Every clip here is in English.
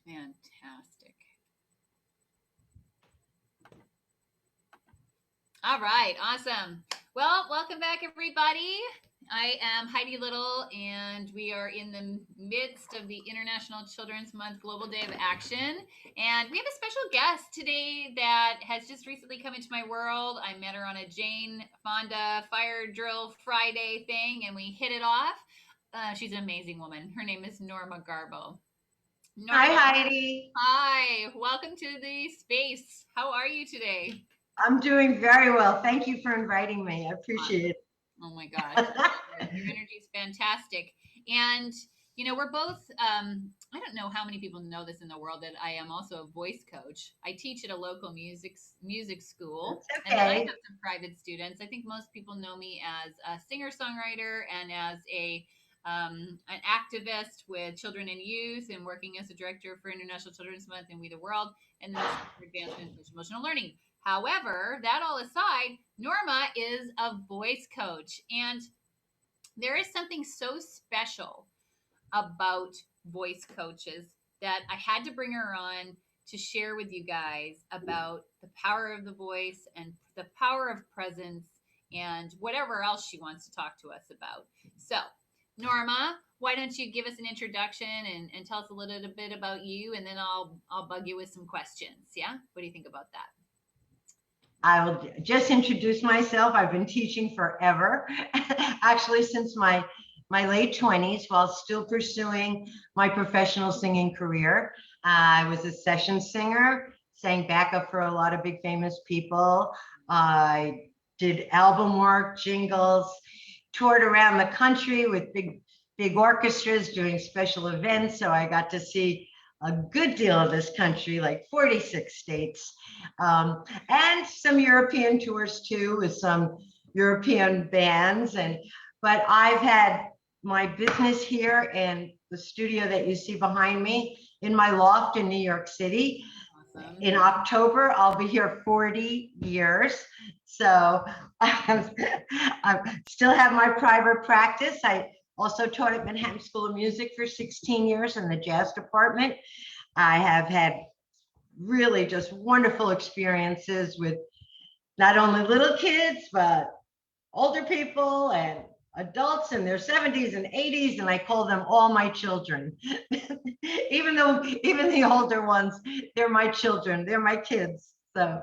Fantastic. All right, awesome. Well, welcome back, everybody. I am Heidi Little, and we are in the midst of the International Children's Month Global Day of Action. And we have a special guest today that has just recently come into my world. I met her on a Jane Fonda Fire Drill Friday thing, and we hit it off. She's an amazing woman. Her name is Norma Garbo. Hi, Norma, Heidi. hi. Welcome to the space. How are you today? I'm doing very well. Thank you for inviting me. I Awesome. appreciate Oh my gosh. Your energy is fantastic. And, we're both, I don't know how many people know this in the world that I am also a voice coach. I teach at a local music school, That's and then I okay. have some private students. I think most people know me as a singer songwriter and as an activist with children and youth, and working as a director for International Children's Month and We the World, and then the Center for Advancement in Social Emotional Learning. However, that all aside, Norma is a voice coach, and there is something so special about voice coaches that I had to bring her on to share with you guys about the power of the voice and the power of presence and whatever else she wants to talk to us about. So, Norma, why don't you give us an introduction and tell us a little bit about you, and then I'll bug you with some questions. Yeah, what do you think about that? I will just introduce myself. I've been teaching forever, actually since my late 20s, while still pursuing my professional singing career. I was a session singer, sang backup for a lot of big famous people. I did album work, jingles, toured around the country with big orchestras doing special events. So I got to see a good deal of this country, like 46 states, and some European tours too, with some European bands. But I've had my business here in the studio that you see behind me in my loft in New York City. Awesome. In October, I'll be here 40 years. So I still have my private practice. I also taught at Manhattan School of Music for 16 years in the jazz department. I have had really just wonderful experiences with not only little kids, but older people and adults in their 70s and 80s, and I call them all my children. Even the older ones, they're my children, they're my kids. So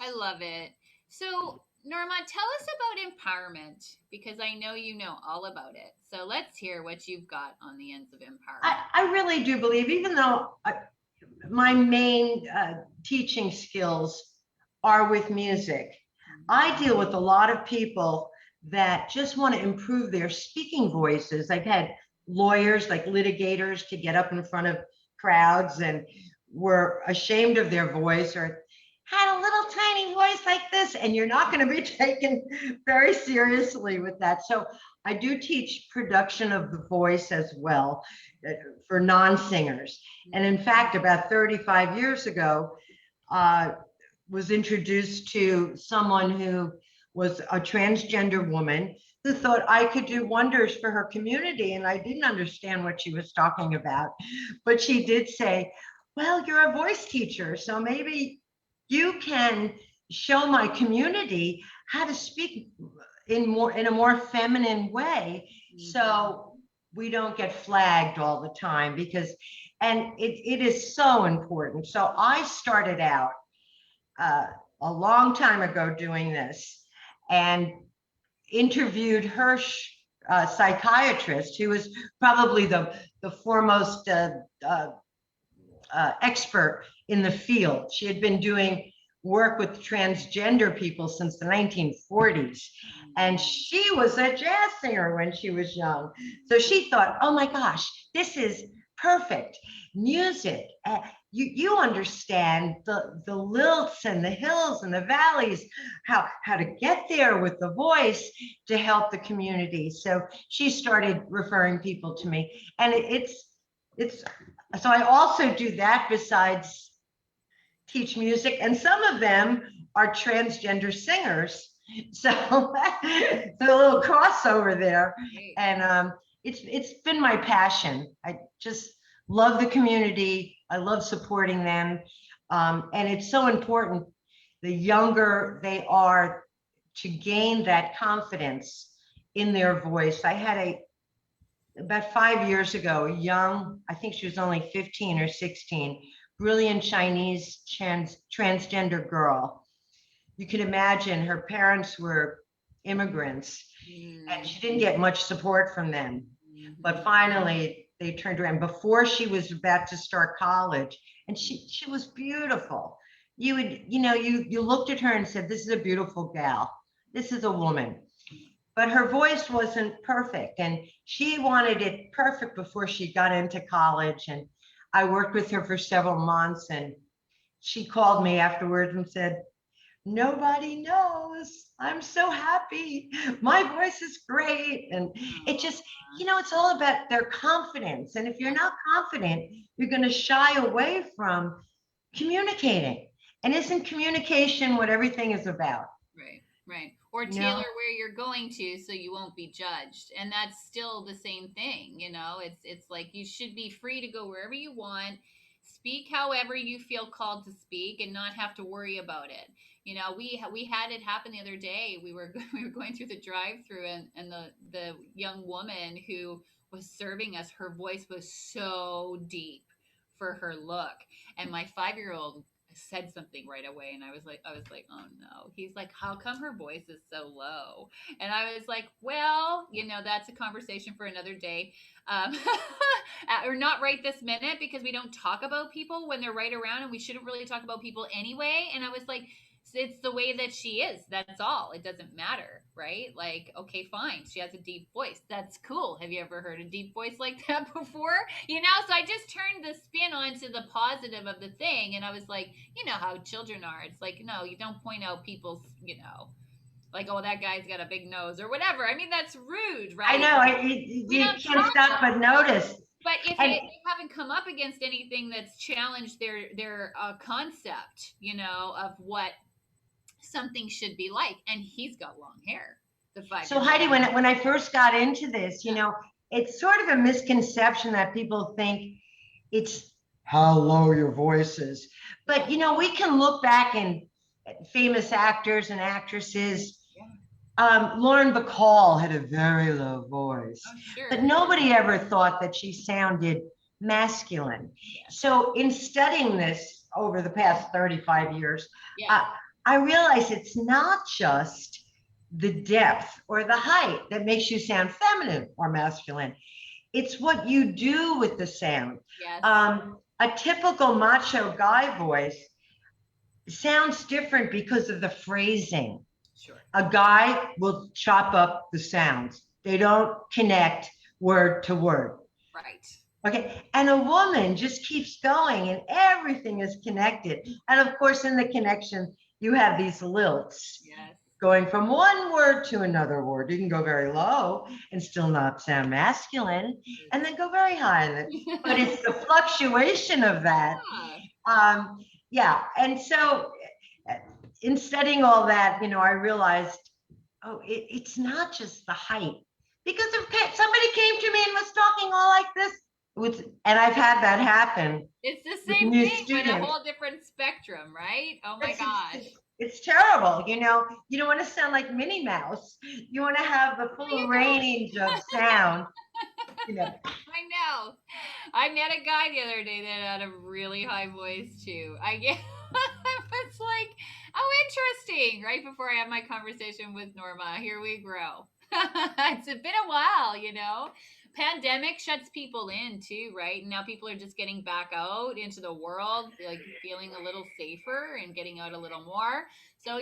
I love it. So, Norma, tell us about empowerment because I know you know all about it. So, let's hear what you've got on the ends of empowerment. I really do believe, even though my main teaching skills are with music, I deal with a lot of people that just want to improve their speaking voices. I've had lawyers, like litigators, to get up in front of crowds and were ashamed of their voice or had a little tiny voice like this, and you're not going to be taken very seriously with that. So I do teach production of the voice as well, for non-singers. And in fact, about 35 years ago, uh, was introduced to someone who was a transgender woman who thought I could do wonders for her community. And I didn't understand what she was talking about. But she did say, well, you're a voice teacher, so maybe you can show my community how to speak in a more feminine way. So we don't get flagged all the time, because and it is so important. So I started out uh, a long time ago doing this, and interviewed her psychiatrist, who was probably the foremost uh, expert in the field. She had been doing work with transgender people since the 1940s. And she was a jazz singer when she was young. So she thought, oh my gosh, this is perfect music. You understand the lilts and the hills and the valleys, how to get there with the voice to help the community. So she started referring people to me. And it's so I also do that besides teach music, and some of them are transgender singers. So, so a little crossover there, and it's been my passion. I just love the community. I love supporting them. And it's so important, the younger they are, to gain that confidence in their voice. I had about 5 years ago, a young, I think she was only 15 or 16, brilliant Chinese transgender girl. You can imagine her parents were immigrants and she didn't get much support from them. But finally, they turned around before she was about to start college, and she was beautiful. You would, you looked at her and said, "This is a beautiful gal. This is a woman." But her voice wasn't perfect, and she wanted it perfect before she got into college. And I worked with her for several months, and she called me afterwards and said, "Nobody knows. I'm so happy. My voice is great." And it just, it's all about their confidence. And if you're not confident, you're going to shy away from communicating. And isn't communication what everything is about? Right, right. Or You know? tailor where you're going to so you won't be judged. And that's still the same thing, you know? It's like you should be free to go wherever you want, speak however you feel called to speak and not have to worry about it. You know, we had it happen the other day. We were we were going through the drive-through, and the young woman who was serving us, her voice was so deep for her look. And my 5-year-old said something right away, and I was like, oh no. He's like, how come her voice is so low? And I was like, well, that's a conversation for another day. um, or not right this minute, because we don't talk about people when they're right around, and we shouldn't really talk about people anyway. And I was like, it's the way that she is, that's all, it doesn't matter, right? Like, okay, fine, she has a deep voice, that's cool. Have you ever heard a deep voice like that before? So I just turned the spin onto the positive of the thing, and I was like, how children are, it's like, no, you don't point out people's, like, oh, that guy's got a big nose or whatever. I mean, that's rude, I right? know, We you don't can't talk stop about but it. notice. But if And they haven't come up against anything that's challenged their concept, of what something should be like, and he's got long hair, the five so year old. Heidi, when I first got into this, it's sort of a misconception that people think it's how low your voice is. But we can look back in famous actors and actresses. Lauren Bacall had a very low voice, Oh, sure. but nobody ever thought that she sounded masculine. So in studying this over the past 35 years, Yeah. I realized it's not just the depth or the height that makes you sound feminine or masculine. It's what you do with the sound. Yes. A typical macho guy voice sounds different because of the phrasing. Sure. A guy will chop up the sounds. They don't connect word to word. Right. Okay. And a woman just keeps going and everything is connected. And of course, in the connection, you have these lilts. Yes. Going from one word to another word. You can go very low and still not sound masculine, and then go very high. But it's the fluctuation of that. Yeah. And so in studying all that, I realized, oh, it's not just the height. Because if somebody came to me and was talking all like this, and I've had that happen. It's the same thing, but a whole different spectrum, right? Oh my gosh. It's terrible. You don't want to sound like Minnie Mouse. You want to have the full range of sound. I know. I met a guy the other day that had a really high voice too. I was like, oh, interesting. Right before I had my conversation with Norma, here we grow. It's been a while. Pandemic shuts people in too, right? And now people are just getting back out into the world, like feeling a little safer and getting out a little more. So,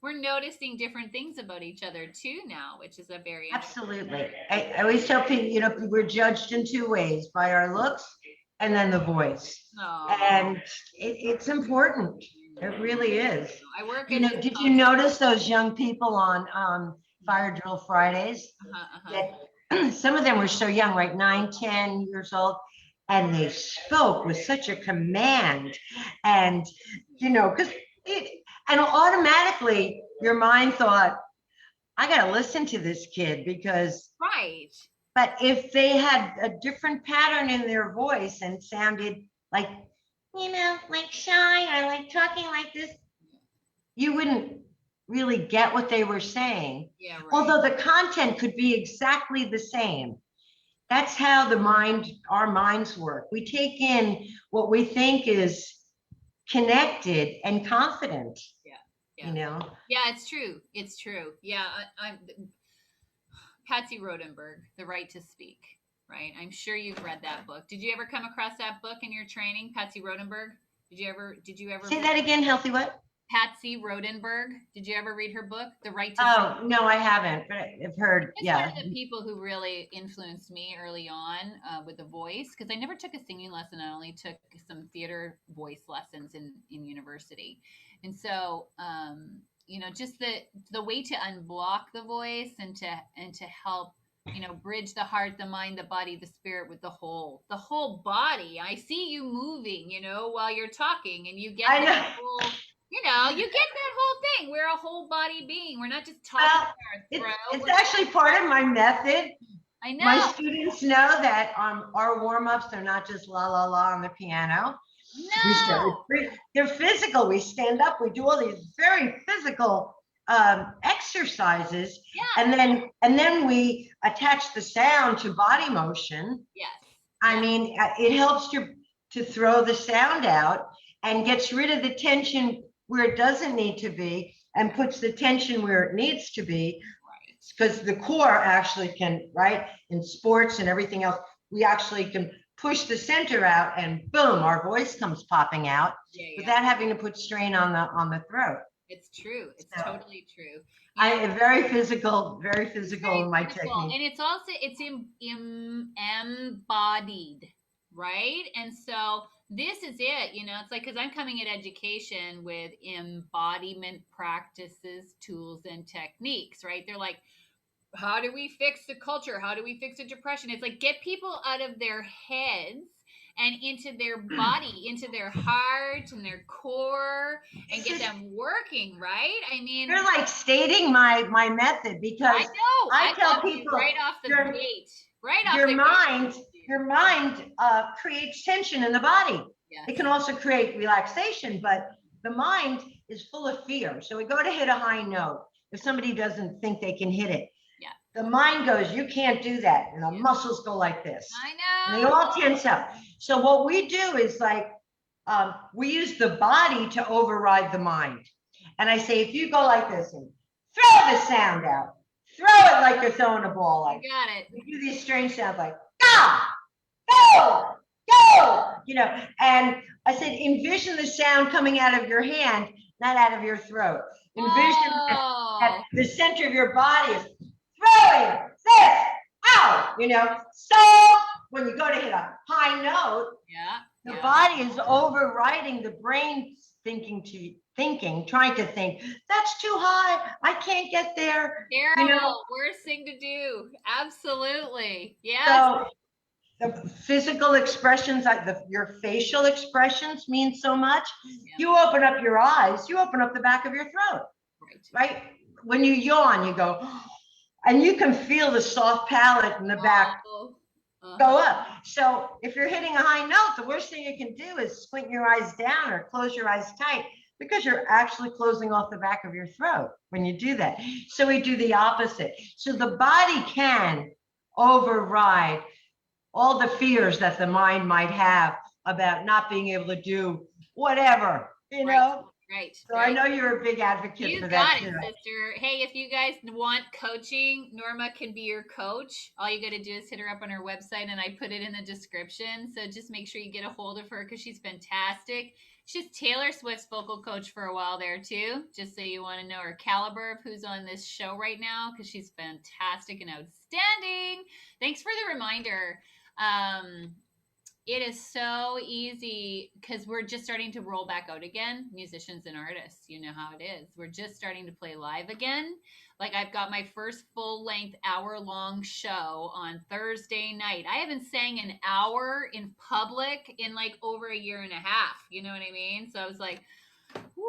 we're noticing different things about each other too now, which is a very absolutely. I always tell people, we're judged in two ways, by our looks and then the voice. Aww. And it's important. It really is. I work. Did you notice those young people on Fire Drill Fridays? That some of them were so young, right? 9, 10 years old. And they spoke with such a command. And, and automatically your mind thought, I got to listen to this kid because. Right. But if they had a different pattern in their voice and sounded like, like shy or like talking like this, you wouldn't really get what they were saying. Yeah, right. Although the content could be exactly the same. That's how our minds work. We take in what we think is connected and confident. Yeah. Yeah, it's true. It's true. Yeah, I'm Patsy Rodenberg, The Right to Speak. Right. I'm sure you've read that book. Did you ever come across that book in your training, Patsy Rodenberg? Did you ever Say that again, Healthy what? Patsy Rodenberg? Did you ever read her book, The Right to Oh, Speak? no, I haven't, but I've heard, It's one yeah. of the people who really influenced me early on with the voice because I never took a singing lesson. I only took some theater voice lessons in university, and so just the way to unblock the voice and to help bridge the heart, the mind, the body, the spirit with the whole body. I see you moving, while you're talking, and you get I know. whole you get that whole thing. We're a whole body being. We're not just talking Well, from our throat. it's actually part of my method. I My know. students know that our warm-ups, they're not just la la la on the piano. We start No. they're physical. We stand up, we do all these very physical exercises, Yeah. and then we attach the sound to body motion. Yes. I mean, it helps to throw the sound out and gets rid of the tension where it doesn't need to be and puts the tension where it needs to be. Right. Because the core actually can, right, in sports and everything else, we actually can push the center out and boom, our voice comes popping out without having to put strain on the throat. It's true. It's totally true. I am very physical in my technique. And it's also embodied, right? And so this is it, it's like, because I'm coming at education with embodiment practices, tools, and techniques, right? They're like, how do we fix the culture? How do we fix the depression? It's like, get people out of their heads and into their body, into their heart and their core, and get them working, right? I mean, you're like stating my method, because I know. I tell people right off the gate, right off your the mind, gate. your mind creates tension in the body. Yes. It can also create relaxation, but the mind is full of fear. So we go to hit a high note. If somebody doesn't think they can hit it, the mind goes, you can't do that. And the muscles go like this. I know. And they all tense up. So what we do is like, we use the body to override the mind. And I say, if you go like this and throw the sound out, throw it like you're throwing a ball. Like, got it. We do these strange sounds like, go, and I said, envision the sound coming out of your hand, not out of your throat. Envision that the center of your body is throwing this out, So when you go to hit a high note, the body is overriding the brain trying to think, that's too high, I can't get there. Terrible, worst thing to do. Absolutely. Yeah. So the physical expressions, like your facial expressions, mean so much. You open up your eyes, you open up the back of your throat, right? When you yawn, you go, and you can feel the soft palate in the back go up. So if you're hitting a high note, the worst thing you can do is squint your eyes down or close your eyes tight, because you're actually closing off the back of your throat when you do that. So we do the opposite. So the body can override all the fears that the mind might have about not being able to do whatever, Right. So I know you're a big advocate for that. You got it, sister. Hey, if you guys want coaching, Norma can be your coach. All you got to do is hit her up on her website, and I put it in the description. So just make sure you get a hold of her, because she's fantastic. She's Taylor Swift's vocal coach for a while there too, just so you want to know her caliber of who's on this show right now, because she's fantastic and outstanding. Thanks for the reminder. It is so easy, because we're just starting to roll back out again, musicians and artists. You know how it is. We're just starting to play live again. Like, I've got my first full-length hour-long show on Thursday night. I haven't sang an hour in public in like over a year and a half. You know what I mean? So I was like, Woo,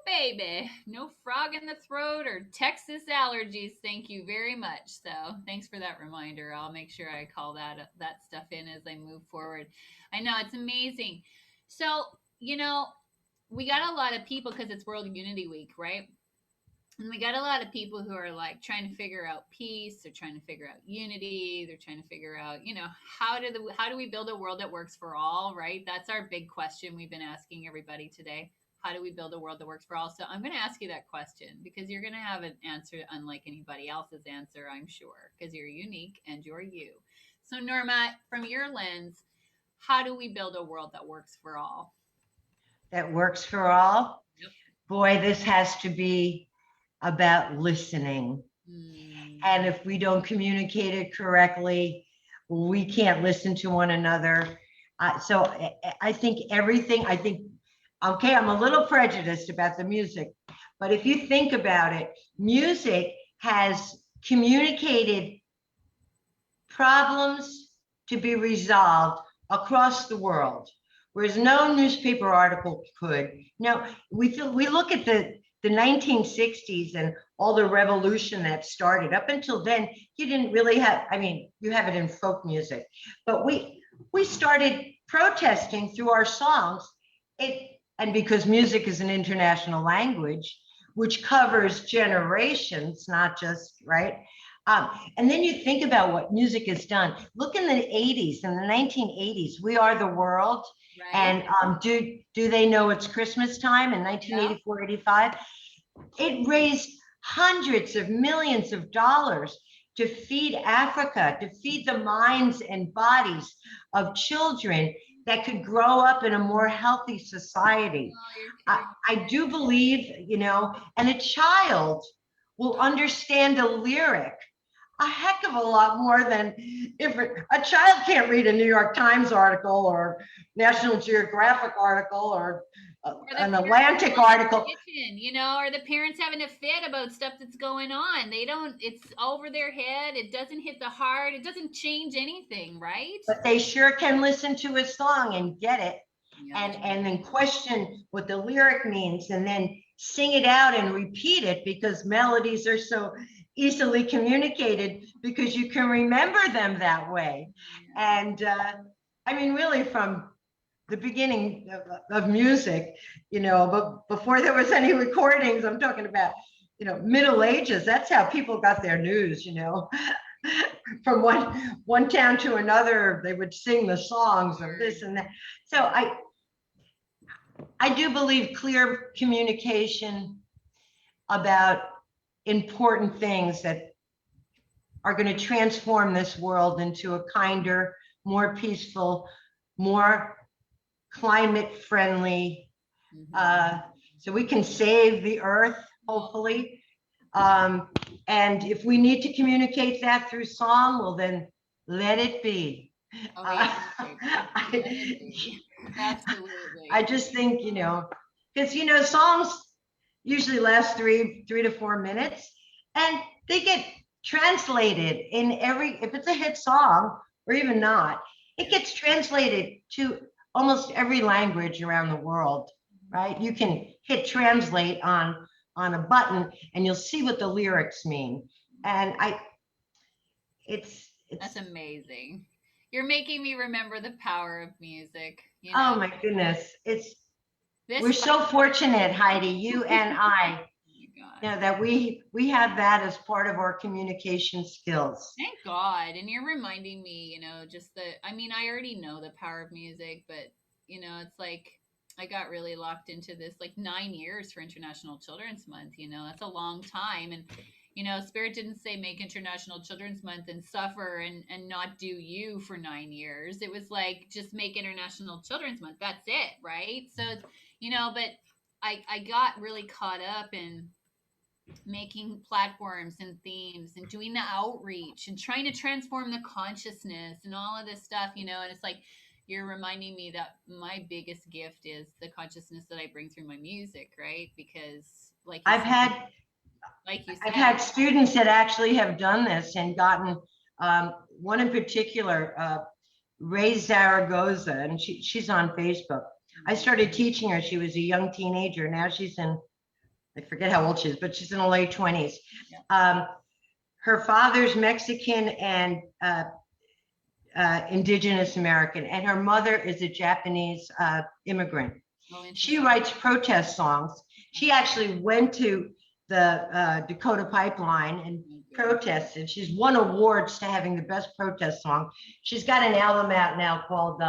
baby. No frog in the throat or Texas allergies. Thank you very much. So, thanks for that reminder. I'll make sure I call that stuff in as I move forward. I know it's amazing. So, you know, we got a lot of people because it's World Unity Week, right? And we got a lot of people who are like trying to figure out peace. They're trying to figure out unity. They're trying to figure out, how do we build a world that works for all, right? That's our big question we've been asking everybody today. How do we build a world that works for all? So I'm going to ask you that question because you're going to have an answer unlike anybody else's answer, I'm sure, because you're unique and you're you. So Norma, from your lens, how do we build a world that works for all? That works for all. Yep. Boy, this has to be about listening. And if we don't communicate it correctly, we can't listen to one another. So I think okay, I'm a little prejudiced about the music, but if you think about it, music has communicated problems to be resolved across the world, whereas no newspaper article could. Now, we look at the 1960s and all the revolution that started. Up until then, you didn't really have, I mean, you have it in folk music, but we started protesting through our songs. And because music is an international language, which covers generations, not just, right? And then you think about what music has done. Look in the 80s, in the 1980s, We Are the World. Right. And do they know it's Christmas time in 1984, 85? It raised hundreds of millions of dollars to feed Africa, to feed the minds and bodies of children that could grow up in a more healthy society. I do believe, and a child will understand a lyric a heck of a lot more than a child can't read a New York Times article or National Geographic article or an Atlantic article. Or the parents having a fit about stuff that's going on. It's over their head. It doesn't hit the heart. It doesn't change anything, right? But they sure can listen to a song and get it. Yeah. And then question what the lyric means and then sing it out and repeat it because melodies are so easily communicated because you can remember them that way. And I mean, really from the beginning of music, but before there was any recordings, I'm talking about, Middle Ages, that's how people got their news, from one town to another, they would sing the songs of this and that. So I do believe clear communication about important things that are going to transform this world into a kinder, more peaceful, more climate friendly, so we can save the earth, hopefully. And if we need to communicate that through song, well, then let it be. Absolutely. I just think, because, songs usually last 3 to 4 minutes and they get translated if it's a hit song or even not, it gets translated to almost every language around the world, right? You can hit translate on a button and you'll see what the lyrics mean. And that's amazing. You're making me remember the power of music. Oh my goodness. We're so fortunate, Heidi, you and I, that we have that as part of our communication skills. Thank God. And you're reminding me, I already know the power of music, but, it's like I got really locked into this, like 9 years for International Children's Month, that's a long time. And, Spirit didn't say make International Children's Month and suffer and not do you for 9 years. It was like, just make International Children's Month. That's it. Right. So, but I got really caught up in making platforms and themes and doing the outreach and trying to transform the consciousness and all of this stuff, and it's like, you're reminding me that my biggest gift is the consciousness that I bring through my music, right? Because I've had students that actually have done this and gotten, one in particular, Ray Zaragoza, and she's on Facebook. I started teaching her. She was a young teenager. Now she's in, I forget how old she is, but she's in her late 20s. Her father's Mexican and Indigenous American, and her mother is a Japanese immigrant. She writes protest songs. She actually went to the Dakota Pipeline and protested. She's won awards to having the best protest song. She's got an album out now called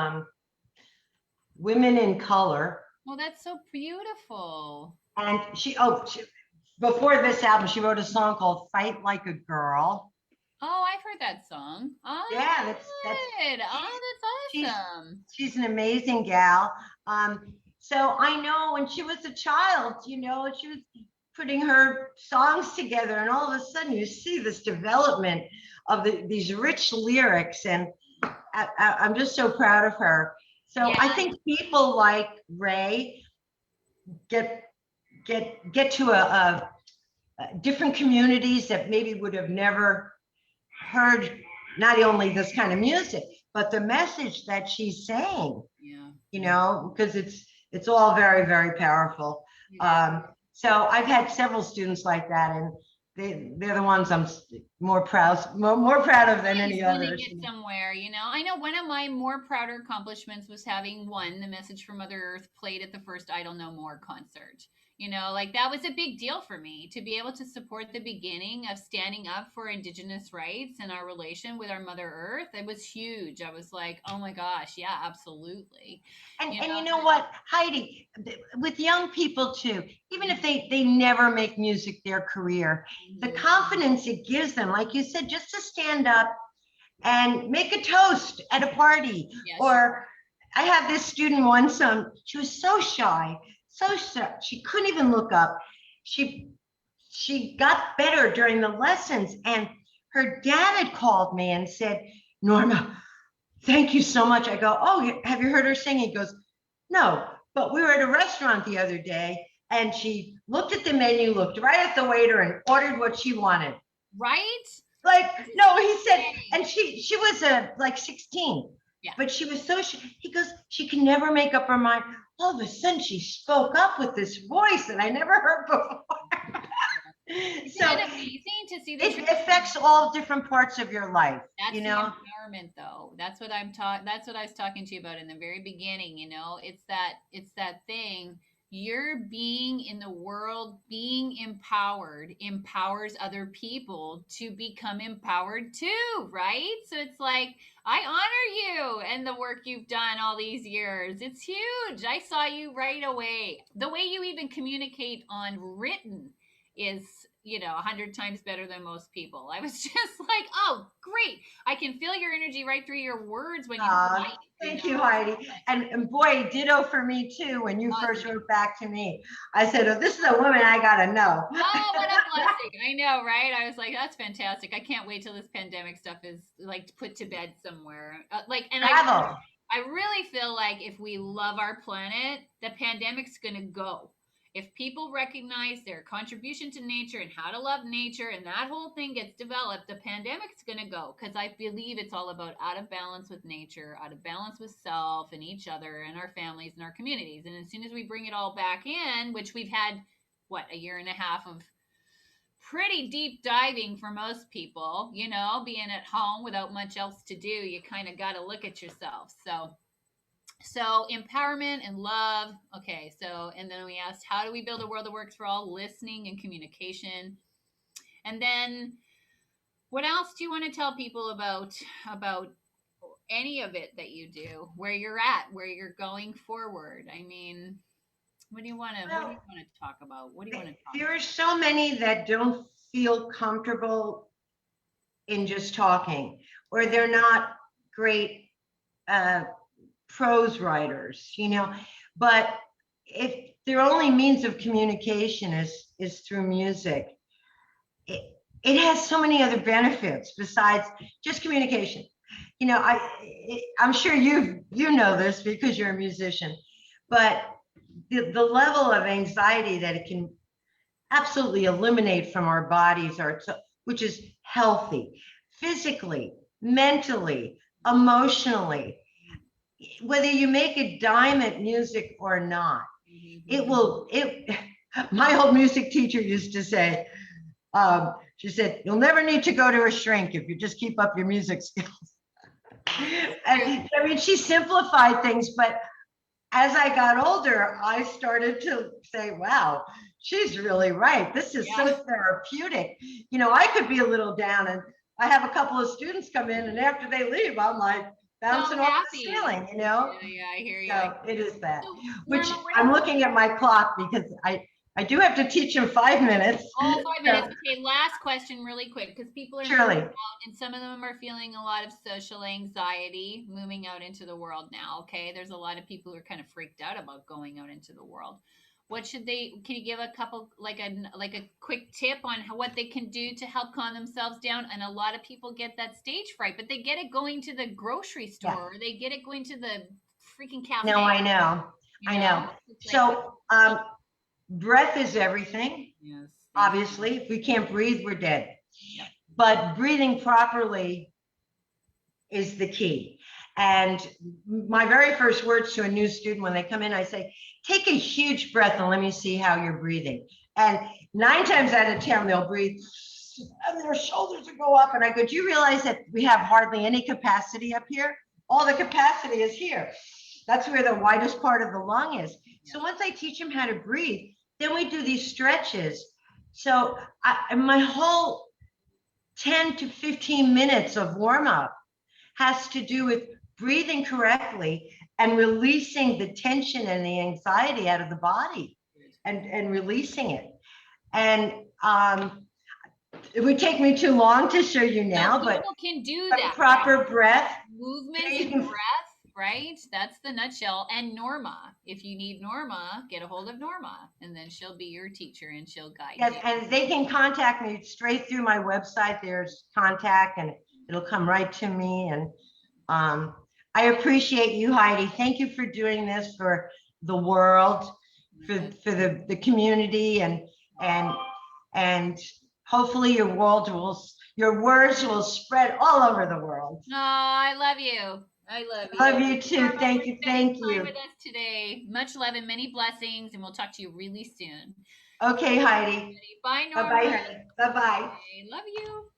Women in Color. Oh, that's so beautiful. And before this album, she wrote a song called Fight Like a Girl. Oh, I've heard that song. Oh, yeah, that's awesome. She's an amazing gal. So I know when she was a child, she was putting her songs together, and all of a sudden you see this development of these rich lyrics, and I'm just so proud of her. So I think people like Ray get to a different communities that maybe would have never heard not only this kind of music, but the message that she's saying. Because it's all very, very powerful. So I've had several students like that, and they're the ones I'm more proud of than any others. Get somewhere, I know one of my more prouder accomplishments was having the Message from Mother Earth played at the first Idle No More concert. That was a big deal for me to be able to support the beginning of standing up for Indigenous rights and our relation with our Mother Earth. It was huge. I was like, oh my gosh, yeah, absolutely. And you know what, Heidi, with young people too, even if they never make music their career, the confidence it gives them, like you said, just to stand up and make a toast at a party. Or I have this student once, she was so shy, she couldn't even look up. She got better during the lessons, and her dad had called me and said, Norma, thank you so much. I go, oh, have you heard her sing? He goes, no, but we were at a restaurant the other day, and she looked at the menu, looked right at the waiter, and ordered what she wanted. Right? Like, no, he said, and she was like 16. Yeah. But she was so, he goes, she can never make up her mind. All of a sudden, she spoke up with this voice that I never heard before. Isn't it amazing to see it affects all different parts of your life. That's the empowerment, though. That's what That's what I was talking to you about in the very beginning. It's that thing. Your being in the world, being empowered, empowers other people to become empowered too, right? So it's like, I honor you and the work you've done all these years. It's huge. I saw you right away. The way you even communicate on written is 100 times better than most people. I was just like, oh, great. I can feel your energy right through your words when you write. Thank you, Heidi. And boy, ditto for me too. When you first wrote back to me, I said, oh, this is a woman I got to know. Oh, what a blessing. I know, right? I was like, that's fantastic. I can't wait till this pandemic stuff is put to bed somewhere. I really feel like if we love our planet, the pandemic's going to go. If people recognize their contribution to nature and how to love nature, and that whole thing gets developed, the pandemic's going to go, because I believe it's all about out of balance with nature, out of balance with self and each other and our families and our communities. And as soon as we bring it all back in, which we've had, a year and a half of pretty deep diving for most people, being at home without much else to do, you kind of got to look at yourself. So empowerment and love. Okay. And then we asked, how do we build a world that works for all? Listening and communication. And then what else do you want to tell people about any of it that you do, where you're at, where you're going forward? I mean, what do you want to talk about? There are so many that don't feel comfortable in just talking, or they're not great prose writers, but if their only means of communication is through music, it has so many other benefits besides just communication. I'm sure you know this because you're a musician, but the level of anxiety that it can absolutely eliminate from our bodies, which is healthy, physically, mentally, emotionally. whether you make a dime at music or not, it will, my old music teacher used to say, she said, you'll never need to go to a shrink if you just keep up your music skills. And I mean, she simplified things, but as I got older, I started to say, wow, she's really right. This is so therapeutic. You know, I could be a little down, and I have a couple of students come in, and after they leave, I'm like bouncing off the ceiling, you know? Yeah, I hear you. So it is that, So, which Norma, I'm looking at my clock because I do have to teach them 5 minutes. oh, 5 minutes. Okay, last question, really quick, because people are Surely. moving out, and some of them are feeling a lot of social anxiety moving out into the world now. Okay, there's a lot of people who are kind of freaked out about going out into the world. What should they? Can you give a couple, like a quick tip on what they can do to help calm themselves down? And a lot of people get that stage fright, but they get it going to the grocery store, Yeah. or they get it going to the freaking cafe. No, I know. You I know? know. It's like, So, breath is everything. yes, Obviously, if we can't breathe, we're dead. Yep. But breathing properly is the key. And my very first words to a new student when they come in, I say, take a huge breath and let me see how you're breathing. And 9 times out of 10, they'll breathe and their shoulders will go up. And I go, do you realize that we have hardly any capacity up here? All the capacity is here. That's where the widest part of the lung is. So once I teach them how to breathe, then we do these stretches. So my whole 10 to 15 minutes of warm up has to do with breathing correctly and releasing the tension and the anxiety out of the body and releasing it. And it would take me too long to show you now, but people can do that. Proper breath, movement and breath, right? That's the nutshell. And Norma, if you need Norma, get a hold of Norma, and then she'll be your teacher and she'll guide you. Yes, and they can contact me straight through my website. There's contact, and it'll come right to me. And I appreciate you, Heidi. Thank you for doing this for the world, for the community, and hopefully your words will spread all over the world. Oh, I love you. I love you. Love you too. Thank you. Thank you. With us today. Much love and many blessings, and we'll talk to you really soon. Okay, Heidi. Bye, Norma. Bye-bye, honey. Bye-bye. I love you.